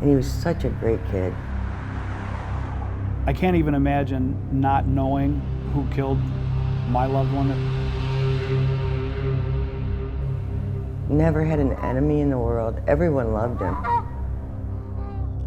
And he was such a great kid. I can't even imagine not knowing who killed my loved one. Never had an enemy in the world. Everyone loved him.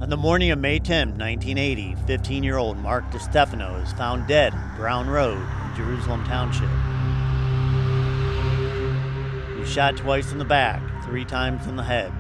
On the morning of May 10, 1980, 15-year-old Mark DeStefano is found dead on Brown Road in Jerusalem Township. He was shot twice in the back, 3 times in the head.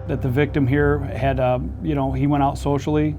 That the victim here had, he went out socially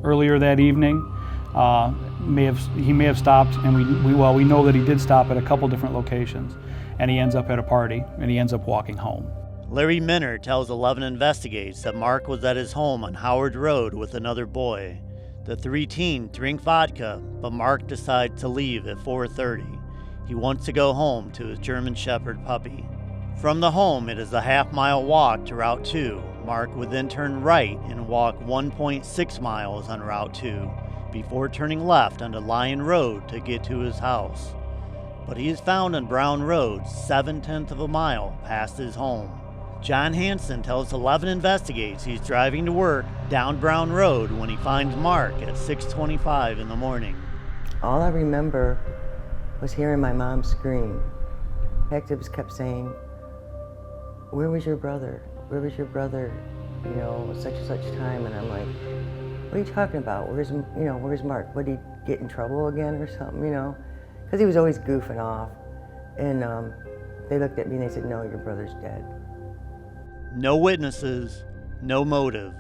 earlier that evening. He may have stopped, and we know that he did stop at a couple different locations, and he ends up at a party, and he ends up walking home. Larry Minner tells 11 Investigates that Mark was at his home on Howard Road with another boy. The 3 teens drink vodka, but Mark decides to leave at 4:30. He wants to go home to his German Shepherd puppy. From the home, it is a half-mile walk to Route 2. Mark would then turn right and walk 1.6 miles on Route 2 before turning left onto Lion Road to get to his house. But he is found on Brown Road 7/10 of a mile past his home. John Hansen tells 11 Investigates he's driving to work down Brown Road when he finds Mark at 6:25 in the morning. All I remember was hearing my mom scream. Detectives kept saying, "Where was your brother? Where was your brother? Such and such time." And I'm like, "What are you talking about? Where's Mark? Would he get in trouble again or something, Because he was always goofing off. And they looked at me and they said, "No, your brother's dead." No witnesses, no motive.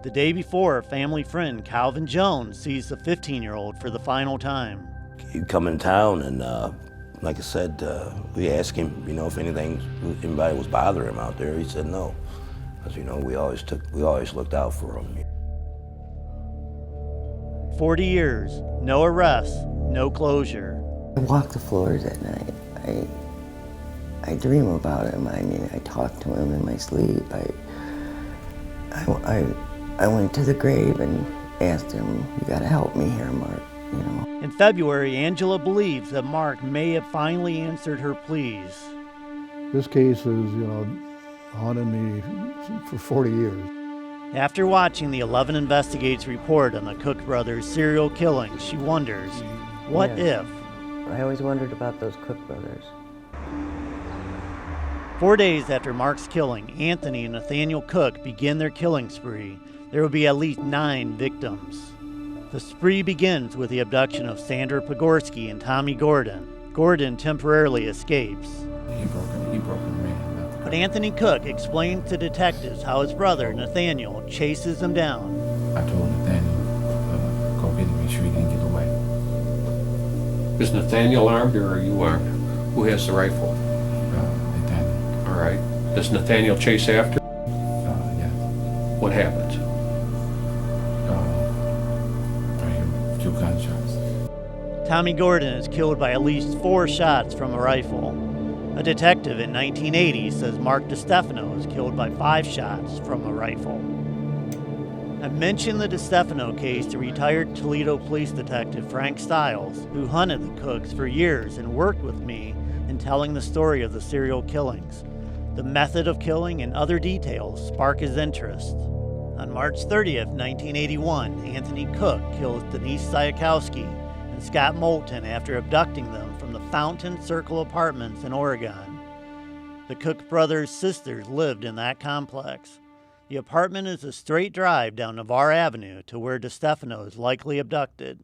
The day before, family friend Calvin Jones sees the 15-year-old for the final time. He'd come in town and, like I said, we asked him, if anybody was bothering him out there. He said no, because we always looked out for him. 40 years, no arrests, no closure. I walk the floors at night. I dream about him. I talk to him in my sleep. I went to the grave and asked him, "You gotta help me here, Mark." In February, Angela believes that Mark may have finally answered her pleas. This case has, haunted me for 40 years. After watching the 11 Investigates report on the Cook brothers' serial killings, she wonders, what if? I always wondered about those Cook brothers. 4 days after Mark's killing, Anthony and Nathaniel Cook begin their killing spree. There will be at least 9 victims. The spree begins with the abduction of Sandra Pogorski and Tommy Gordon. Gordon temporarily escapes. He broke in me. But Anthony Cook explains to detectives how his brother, Nathaniel, chases him down. I told Nathaniel, go get him, make sure he didn't get away. Is Nathaniel armed or are you armed? Who has the rifle? Nathaniel. All right. Does Nathaniel chase after? Yeah. What happens? I hear 2 gunshots. Tommy Gordon is killed by at least 4 shots from a rifle. A detective in 1980 says Mark DeStefano is killed by 5 shots from a rifle. I mentioned the DeStefano case to retired Toledo police detective Frank Stiles, who hunted the Cooks for years and worked with me in telling the story of the serial killings. The method of killing and other details spark his interest. On March 30th, 1981, Anthony Cook kills Denise Sayakowski and Scott Moulton after abducting them from the Fountain Circle Apartments in Oregon. The Cook brothers' sisters lived in that complex. The apartment is a straight drive down Navarre Avenue to where DeStefano is likely abducted.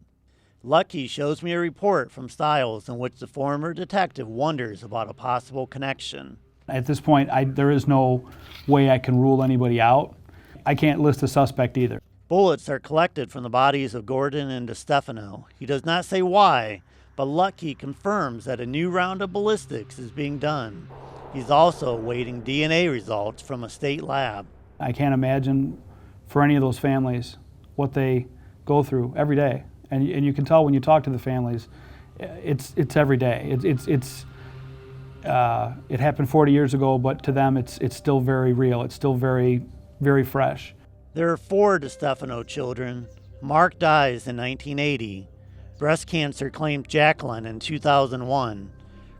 Lucky shows me a report from Stiles in which the former detective wonders about a possible connection. At this point, there is no way I can rule anybody out. I can't list a suspect either. Bullets are collected from the bodies of Gordon and DeStefano. He does not say why, but Lucky confirms that a new round of ballistics is being done. He's also awaiting DNA results from a state lab. I can't imagine for any of those families what they go through every day. And you can tell when you talk to the families, it's every day. It happened 40 years ago, but to them it's still very real. It's still very, very fresh. There are 4 DeStefano children. Mark dies in 1980. Breast cancer claimed Jacqueline in 2001.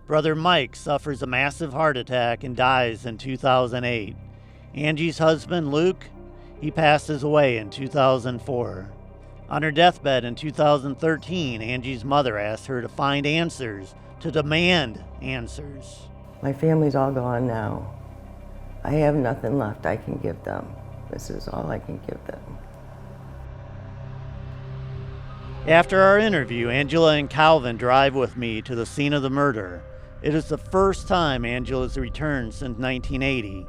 Brother Mike suffers a massive heart attack and dies in 2008. Angie's husband, Luke, he passes away in 2004. On her deathbed in 2013, Angie's mother asked her to find answers, to demand answers. My family's all gone now. I have nothing left I can give them. This is all I can give them. After our interview, Angela and Calvin drive with me to the scene of the murder. It is the first time Angela's returned since 1980,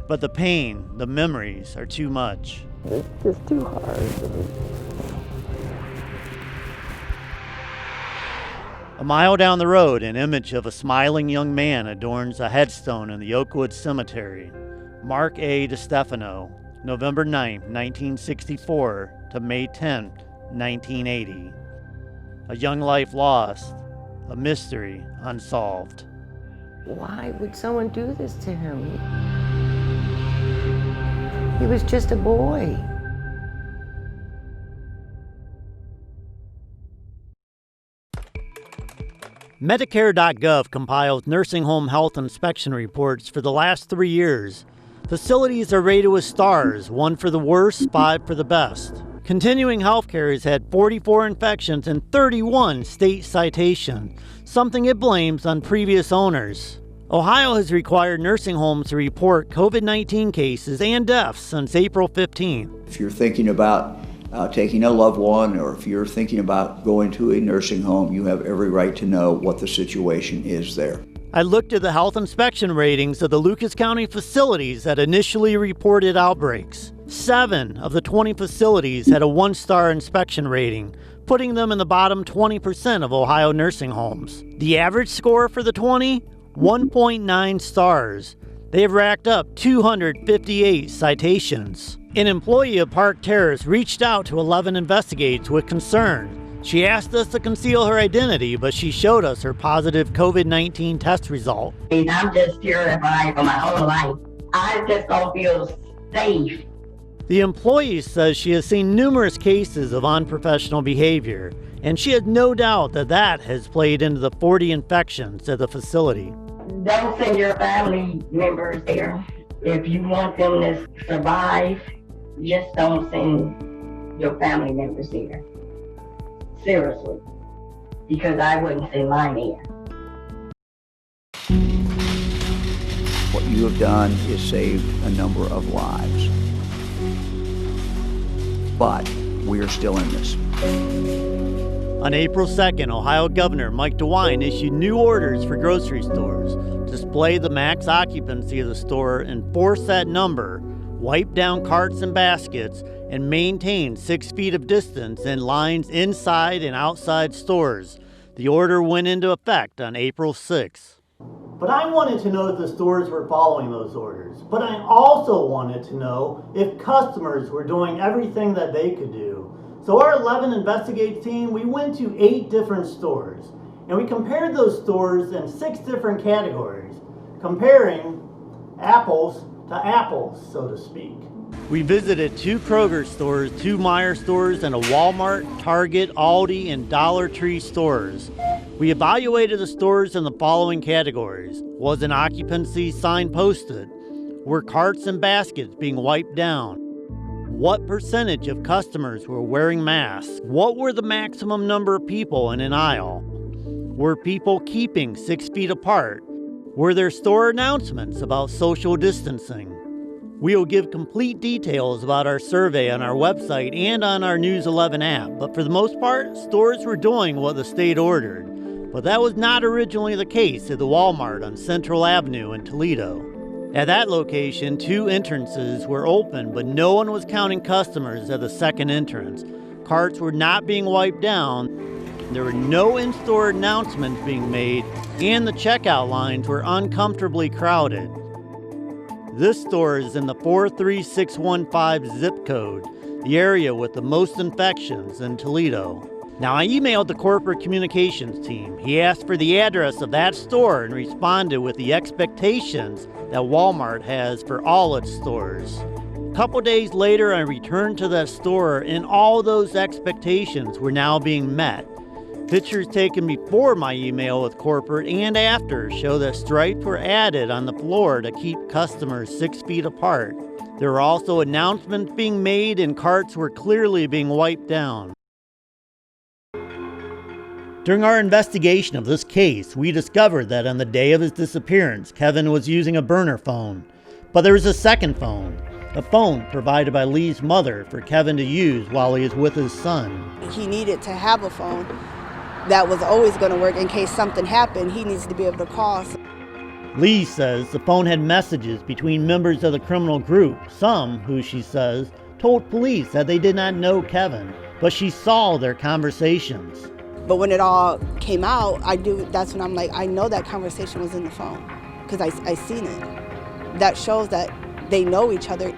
but the pain, the memories are too much. It's just too hard. A mile down the road, an image of a smiling young man adorns a headstone in the Oakwood Cemetery. Mark A. DiStefano, November 9, 1964 to May 10, 1980. A young life lost, a mystery unsolved. Why would someone do this to him? He was just a boy. Medicare.gov compiles nursing home health inspection reports for the last 3 years. Facilities are rated with stars, 1 for the worst, 5 for the best. Continuing Healthcare has had 44 infections and 31 state citations, something it blames on previous owners. Ohio has required nursing homes to report COVID-19 cases and deaths since April 15. If you're thinking about taking a loved one, or if you're thinking about going to a nursing home, you have every right to know what the situation is there. I looked at the health inspection ratings of the Lucas County facilities that initially reported outbreaks. 7 of the 20 facilities had a 1-star inspection rating, putting them in the bottom 20% of Ohio nursing homes. The average score for the 20? 1.9 stars. They have racked up 258 citations. An employee of Park Terrace reached out to 11 Investigates with concern. She asked us to conceal her identity, but she showed us her positive COVID-19 test result. I'm just terrified for my own life. I just don't feel safe. The employee says she has seen numerous cases of unprofessional behavior, and she has no doubt that that has played into the 40 infections at the facility. Don't send your family members there. If you want them to survive, just don't send your family members there. Seriously. Because I wouldn't send mine there. What you have done is saved a number of lives. But we are still in this. On April 2nd, Ohio Governor Mike DeWine issued new orders for grocery stores. Display the max occupancy of the store, enforce that number, wipe down carts and baskets, and maintain 6 feet of distance in lines inside and outside stores. The order went into effect on April 6th. But I wanted to know if the stores were following those orders. But I also wanted to know if customers were doing everything that they could do. So our 11 Investigate team, we went to 8 different stores. And we compared those stores in 6 different categories, comparing apples to apples, so to speak. We visited 2 Kroger stores, 2 Meijer stores, and a Walmart, Target, Aldi, and Dollar Tree stores. We evaluated the stores in the following categories. Was an occupancy sign posted? Were carts and baskets being wiped down? What percentage of customers were wearing masks? What were the maximum number of people in an aisle? Were people keeping 6 feet apart? Were there store announcements about social distancing? We'll give complete details about our survey on our website and on our News 11 app, but for the most part, stores were doing what the state ordered. But that was not originally the case at the Walmart on Central Avenue in Toledo. At that location, 2 entrances were open, but no one was counting customers at the second entrance. Carts were not being wiped down. There were no in-store announcements being made, and the checkout lines were uncomfortably crowded. This store is in the 43615 zip code, the area with the most infections in Toledo. Now, I emailed the corporate communications team. He asked for the address of that store and responded with the expectations that Walmart has for all its stores. A couple days later, I returned to that store, and all those expectations were now being met. Pictures taken before my email with corporate and after show that stripes were added on the floor to keep customers 6 feet apart. There were also announcements being made and carts were clearly being wiped down. During our investigation of this case, we discovered that on the day of his disappearance, Kevin was using a burner phone. But there was a second phone, a phone provided by Lee's mother for Kevin to use while he is with his son. He needed to have a phone that was always going to work in case something happened. He needs to be able to call. Lee says the phone had messages between members of the criminal group, some who, she says, told police that they did not know Kevin, but she saw their conversations. But when it all came out, that's when I'm like, I know that conversation was in the phone because I seen it. That shows that they know each other.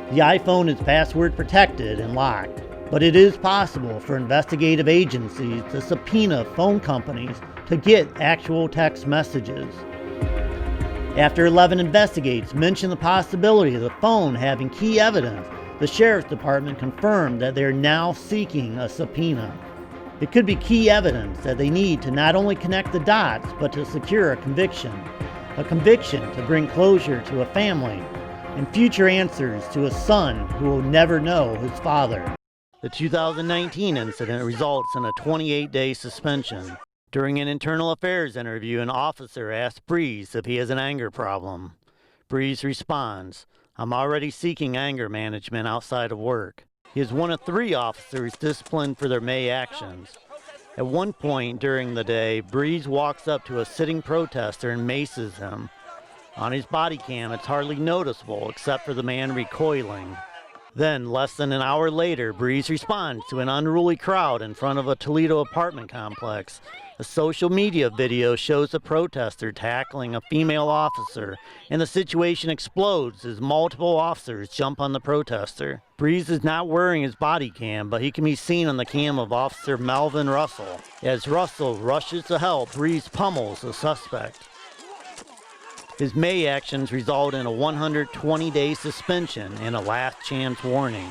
The iPhone is password protected and locked, but it is possible for investigative agencies to subpoena phone companies to get actual text messages. After 11 Investigates mentioned the possibility of the phone having key evidence, the Sheriff's Department confirmed that they are now seeking a subpoena. It could be key evidence that they need to not only connect the dots, but to secure a conviction to bring closure to a family, and future answers to a son who will never know his father. The 2019 incident results in a 28-day suspension. During an internal affairs interview, an officer asked Breeze if he has an anger problem. Breeze responds, "I'm already seeking anger management outside of work." He is one of 3 officers disciplined for their May actions. At one point during the day, Breeze walks up to a sitting protester and maces him. On his body cam, it's hardly noticeable except for the man recoiling. Then, less than an hour later, Breeze responds to an unruly crowd in front of a Toledo apartment complex. A social media video shows the protester tackling a female officer, and the situation explodes as multiple officers jump on the protester. Breeze is not wearing his body cam, but he can be seen on the cam of Officer Melvin Russell. As Russell rushes to help, Breeze pummels the suspect. His May actions result in a 120-day suspension and a last chance warning.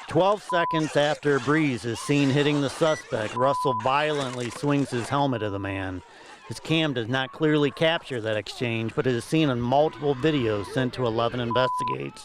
12 seconds after Breeze is seen hitting the suspect, Russell violently swings his helmet at the man. His cam does not clearly capture that exchange, but it is seen in multiple videos sent to 11 Investigates.